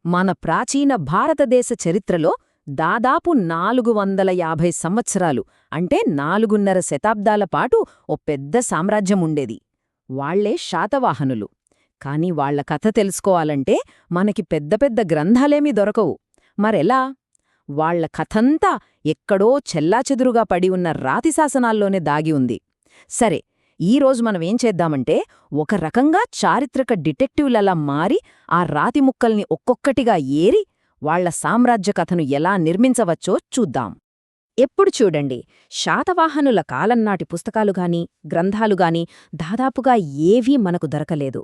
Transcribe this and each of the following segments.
మన ప్రాచీన భారతదేశ చరిత్రలో దాదాపు 450 సంవత్సరాలు అంటే 4.5 శతాబ్దాల పాటు ఓ పెద్ద సామ్రాజ్యముండేది. వాళ్లే శాతవాహనులు. కాని వాళ్ల కథ తెలుసుకోవాలంటే మనకి పెద్ద పెద్ద గ్రంథాలేమీ దొరకవు. మరెలా? వాళ్ల కథంతా ఎక్కడో చెల్లాచెదురుగా పడి ఉన్న రాతి శాసనాల్లోనే దాగి ఉంది. సరే, ఈరోజు మనమేం చేద్దామంటే ఒక రకంగా చారిత్రక డిటెక్టివ్లలా మారి ఆ రాతి ముక్కల్ని ఒక్కొక్కటిగా ఏరి వాళ్ల సామ్రాజ్య కథను ఎలా నిర్మించవచ్చో చూద్దాం. ఎప్పుడు చూడండి, శాతవాహనుల కాలంనాటి పుస్తకాలుగాని గ్రంథాలుగాని దాదాపుగా ఏవీ మనకు దొరకలేదు.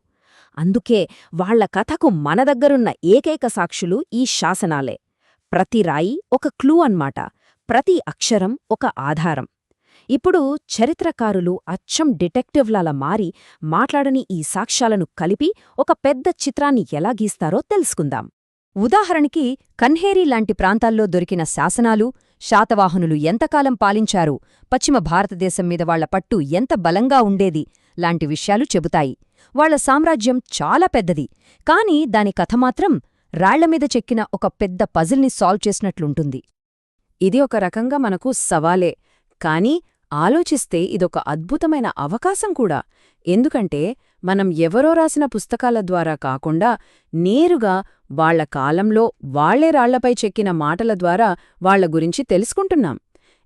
అందుకే వాళ్ల కథకు మన దగ్గరున్న ఏకైక సాక్షులు ఈ శాసనాలే. ప్రతి రాయి ఒక క్లూ అన్మాట, ప్రతి అక్షరం ఒక ఆధారం. ఇప్పుడు చరిత్రకారులు అచ్చం డిటెక్టివ్లలా మారి మాట్లాడని ఈ సాక్ష్యాలను కలిపి ఒక పెద్ద చిత్రాన్ని ఎలా గీస్తారో తెలుసుకుందాం. ఉదాహరణకి కన్హేరీ లాంటి ప్రాంతాల్లో దొరికిన శాసనాలు, శాతవాహనులు ఎంతకాలం పాలించారు, పశ్చిమ భారతదేశం మీద వాళ్ల పట్టు ఎంత బలంగా ఉండేది లాంటి విషయాలు చెబుతాయి. వాళ్ల సామ్రాజ్యం చాలా పెద్దది, కాని దాని కథ మాత్రం రాళ్లమీద చెక్కిన ఒక పెద్ద పజిల్ని సాల్వ్ చేసినట్లుంటుంది. ఇది ఒక రకంగా మనకు సవాలే, కాని ఆలోచిస్తే ఇదొక అద్భుతమైన అవకాశం కూడా. ఎందుకంటే మనం ఎవరో రాసిన పుస్తకాల ద్వారా కాకుండా నేరుగా వాళ్ల కాలంలో వాళ్లే రాళ్లపై చెక్కిన మాటల ద్వారా వాళ్ల గురించి తెలుసుకుంటున్నాం.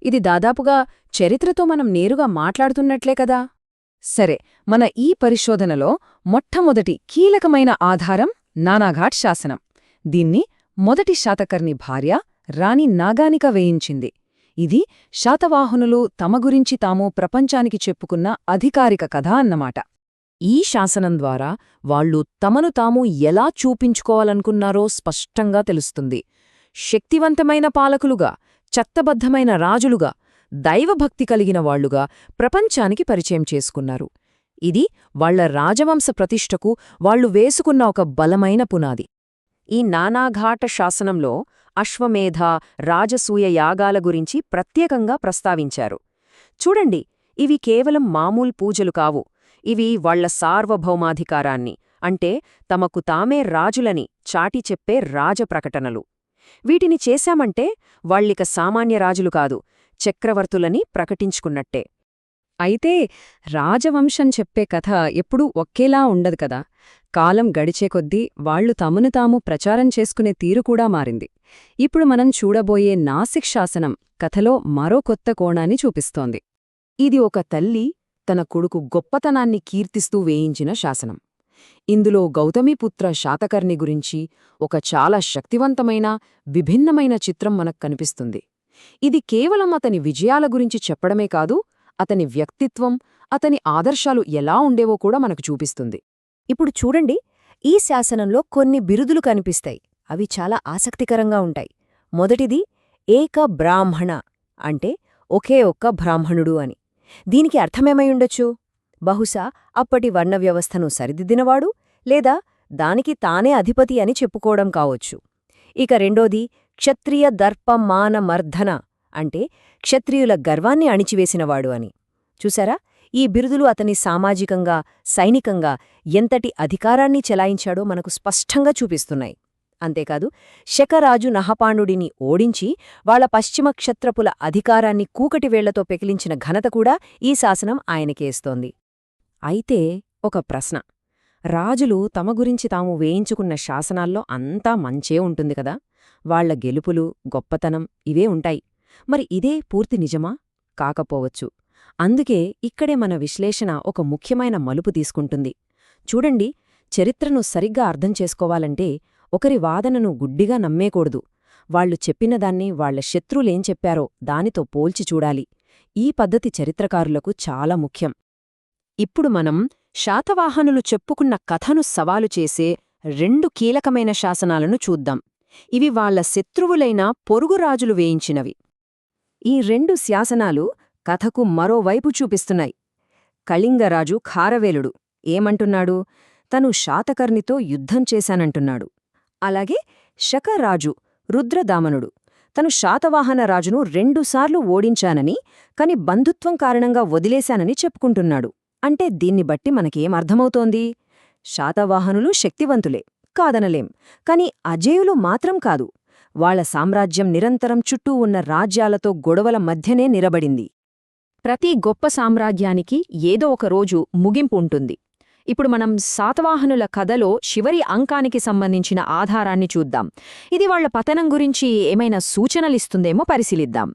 ఇది దాదాపుగా చరిత్రతో మనం నేరుగా మాట్లాడుతున్నట్లే కదా. సరే, మన ఈ పరిశోధనలో మొట్టమొదటి కీలకమైన ఆధారం నానాఘాట్ శాసనం. దీన్ని మొదటి శాతకర్ణి భార్య రాణి నాగానిక వేయించింది. ఇది శాతవాహనులు తమ గురించి తాము ప్రపంచానికి చెప్పుకున్న అధికారిక కథ అన్నమాట. ఈ శాసనం ద్వారా వాళ్లు తమను తాము ఎలా చూపించుకోవాలనుకున్నారో స్పష్టంగా తెలుస్తుంది. శక్తివంతమైన పాలకులుగా, చట్టబద్ధమైన రాజులుగా, దైవభక్తి కలిగిన వాళ్లుగా ప్రపంచానికి పరిచయం చేసుకున్నారు. ఇది వాళ్ల రాజవంశ ప్రతిష్టకు వాళ్లు వేసుకున్న ఒక బలమైన పునాది. ఈ నానాఘాట శాసనంలో అశ్వమేధ, రాజసూయ యాగాల గురించి ప్రత్యేకంగా ప్రస్తావించారు. చూడండి, ఇవి కేవలం మామూలు పూజలు కావు. ఇవి వాళ్ల సార్వభౌమాధికారాన్ని, అంటే తమకు తామే రాజులని చాటి చెప్పే రాజప్రకటనలు. వీటిని చేశామంటే వాళ్ళిక సామాన్య రాజులు కాదు, చక్రవర్తులని ప్రకటించుకున్నట్టే. అయితే రాజవంశం చెప్పే కథ ఎప్పుడూ ఒకేలా ఉండదు కదా. కాలం గడిచే కొద్దీ వాళ్లు తమను తాము ప్రచారం చేసుకునే తీరు కూడా మారింది. ఇప్పుడు మనం చూడబోయే నాసిక్ శాసనం కథలో మరో కొత్త కోణాన్ని చూపిస్తోంది. ఇది ఒక తల్లి తన కొడుకు గొప్పతనాన్ని కీర్తిస్తూ వేయించిన శాసనం. ఇందులో గౌతమీపుత్ర శాతకర్ణి గురించి ఒక చాలా శక్తివంతమైన, విభిన్నమైన చిత్రం మనకు కనిపిస్తుంది. ఇది కేవలం అతని విజయాల గురించి చెప్పడమే కాదు, అతని వ్యక్తిత్వం, అతని ఆదర్శాలు ఎలా ఉండేవో కూడా మనకు చూపిస్తుంది. ఇప్పుడు చూడండి, ఈ శాసనంలో కొన్ని బిరుదులు కనిపిస్తాయి. అవి చాలా ఆసక్తికరంగా ఉంటాయి. మొదటిది ఏక బ్రాహ్మణ, అంటే ఒకే ఒక్క బ్రాహ్మణుడు అని. దీనికి అర్థమేమైయుండొచ్చు? బహుశా అప్పటి వర్ణవ్యవస్థను సరిదిద్దినవాడు, లేదా దానికి తానే అధిపతి అని చెప్పుకోవడం కావొచ్చు. ఇక రెండోది క్షత్రియ దర్ప మాన మర్ధన, అంటే క్షత్రియుల గర్వాన్ని అణిచివేసినవాడు అని. చూసారా, ఈ బిరుదులు అతని సామాజికంగా, సైనికంగా ఎంతటి అధికారాన్ని చెలాయించాడో మనకు స్పష్టంగా చూపిస్తున్నాయి. అంతేకాదు, శకరాజు నహపాణుడిని ఓడించి వాళ్ల పశ్చిమ క్షత్రపుల అధికారాన్ని కూకటివేళ్లతో పెకిలించిన ఘనత కూడా ఈ శాసనం ఆయనకేస్తోంది. అయితే ఒక ప్రశ్న, రాజులు తమ గురించి తాము వేయించుకున్న శాసనాల్లో అంతా మంచే ఉంటుంది కదా. వాళ్ల గెలుపులు, గొప్పతనం ఇవే ఉంటాయి. మరి ఇదే పూర్తి నిజమా? కాకపోవచ్చు. అందుకే ఇక్కడే మన విశ్లేషణ ఒక ముఖ్యమైన మలుపు తీసుకుంటుంది. చూడండి, చరిత్రను సరిగ్గా అర్థం చేసుకోవాలంటే ఒకరి వాదనను గుడ్డిగా నమ్మేకూడదు. వాళ్లు చెప్పినదాన్ని వాళ్ల శత్రులేం చెప్పారో దానితో పోల్చి చూడాలి. ఈ పద్ధతి చరిత్రకారులకు చాలా ముఖ్యం. ఇప్పుడు మనం శాతవాహనులు చెప్పుకున్న కథను సవాలు చేసే 2 కీలకమైన శాసనాలను చూద్దాం. ఇవి వాళ్ల శత్రువులైన పొరుగురాజులు వేయించినవి. ఈ 2 శాసనాలు కథకు మరోవైపు చూపిస్తున్నాయి. కళింగరాజు ఖారవేలుడు ఏమంటున్నాడు? తను శాతకర్ణితో యుద్ధం చేశానంటున్నాడు. అలాగే శకరాజు రుద్రదామనుడు తను శాతవాహన రాజును 2 సార్లు ఓడించానని, కాని బంధుత్వం కారణంగా వదిలేశానని చెప్పుకుంటున్నాడు. అంటే దీన్ని బట్టి మనకేమర్థమవుతోంది? శాతవాహనులు శక్తివంతులే, కాదనలేం. కాని అజేయులు మాత్రం కాదు. వాళ్ల సామ్రాజ్యం నిరంతరం చుట్టూ ఉన్న రాజ్యాలతో గొడవల మధ్యనే నిలబడింది. ప్రతి గొప్ప సామ్రాజ్యానికి ఏదో ఒక రోజు ముగింపు ఉంటుంది. ఇప్పుడు మనం శాతవాహనుల కథలో చివరి అంకానికి సంబంధించిన ఆధారాన్ని చూద్దాం. ఇది వాళ్ల పతనం గురించి ఏమైనా సూచనలిస్తుందేమో పరిశీలిద్దాం.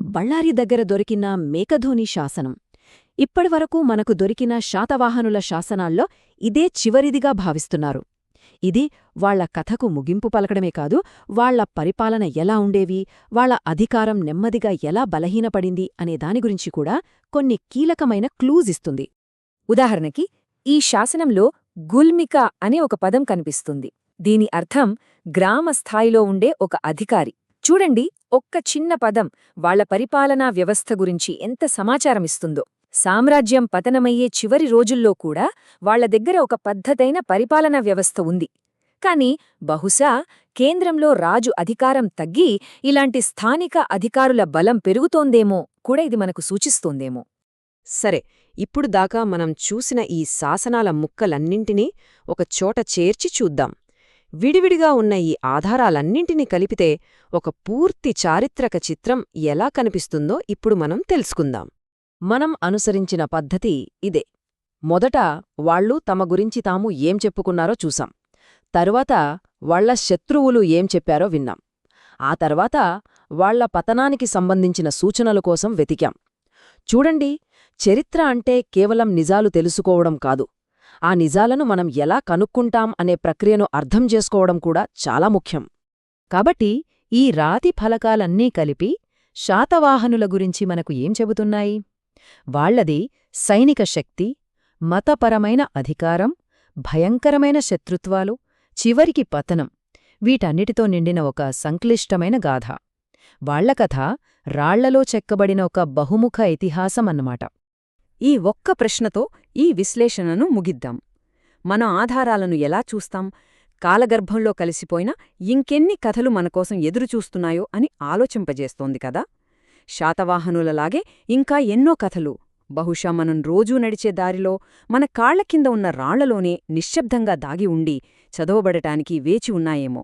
బళ్ళారి దగ్గర దొరికిన మేకధోని శాసనం. ఇప్పటివరకు మనకు దొరికిన శాతవాహనుల శాసనాల్లో ఇదే చివరిదిగా భావిస్తున్నారు. ఇది వాళ్ల కథకు ముగింపు పలకడమే కాదు, వాళ్ల పరిపాలన ఎలా ఉండేవి, వాళ్ల అధికారం నెమ్మదిగా ఎలా బలహీనపడింది అనే దాని గురించి కూడా కొన్ని కీలకమైన క్లూజ్ ఇస్తుంది. ఉదాహరణకి ఈ శాసనంలో గుల్మిక అనే ఒక పదం కనిపిస్తుంది. దీని అర్థం గ్రామ స్థాయిలో ఉండే ఒక అధికారి. చూడండి, ఒక్క చిన్న పదం వాళ్ల పరిపాలనా వ్యవస్థ గురించి ఎంత సమాచారమిస్తుందో. సామ్రాజ్యం పతనమయ్యే చివరి రోజుల్లో కూడా వాళ్ల దగ్గర ఒక పద్ధతైన పరిపాలనా వ్యవస్థ ఉంది. కాని బహుశా కేంద్రంలో రాజు అధికారం తగ్గి ఇలాంటి స్థానిక అధికారుల బలం పెరుగుతోందేమో కూడా ఇది మనకు సూచిస్తోందేమో. సరే, ఇప్పుడు దాకా మనం చూసిన ఈ శాసనాల ముక్కలన్నింటినీ ఒకచోట చేర్చి చూద్దాం. విడివిడిగా ఉన్న ఈ ఆధారాలన్నింటినీ కలిపితే ఒక పూర్తి చారిత్రక చిత్రం ఎలా కనిపిస్తుందో ఇప్పుడు మనం తెలుసుకుందాం. మనం అనుసరించిన పద్ధతి ఇదే. మొదట వాళ్లు తమ గురించి తాము ఏం చెప్పుకున్నారో చూసాం. తరువాత వాళ్ల శత్రువులు ఏం చెప్పారో విన్నాం. ఆ తర్వాత వాళ్ల పతనానికి సంబంధించిన సూచనల కోసం వెతికాం. చూడండి, చరిత్ర అంటే కేవలం నిజాలు తెలుసుకోవడం కాదు. ఆ నిజాలను మనం ఎలా కనుక్కుంటాం అనే ప్రక్రియను అర్థం చేసుకోవడం కూడా చాలా ముఖ్యం. కాబట్టి ఈ రాతి ఫలకాలన్నీ కలిపి శాతవాహనుల గురించి మనకు ఏం చెబుతున్నాయి? వాళ్లది సైనిక శక్తి, మతపరమైన అధికారం, భయంకరమైన శత్రుత్వాలు, చివరికి పతనం, వీటన్నిటితో నిండిన ఒక సంక్లిష్టమైన గాథ. వాళ్ల కథ రాళ్లలో చెక్కబడిన ఒక బహుముఖ ఇతిహాసమన్నమాట. ఈ ఒక్క ప్రశ్నతో ఈ విశ్లేషణను ముగిద్దాం. మన ఆధారాలను ఎలా చూస్తాం? కాలగర్భంలో కలిసిపోయిన ఇంకెన్ని కథలు మనకోసం ఎదురుచూస్తున్నాయో అని ఆలోచింపజేస్తోంది కదా. శాతవాహనులలాగే ఇంకా ఎన్నో కథలు బహుశా మనం రోజూ నడిచే దారిలో మన కాళ్ల కింద ఉన్న రాళ్లలోనే నిశ్శబ్దంగా దాగి ఉండి చదవబడటానికి వేచి ఉన్నాయేమో.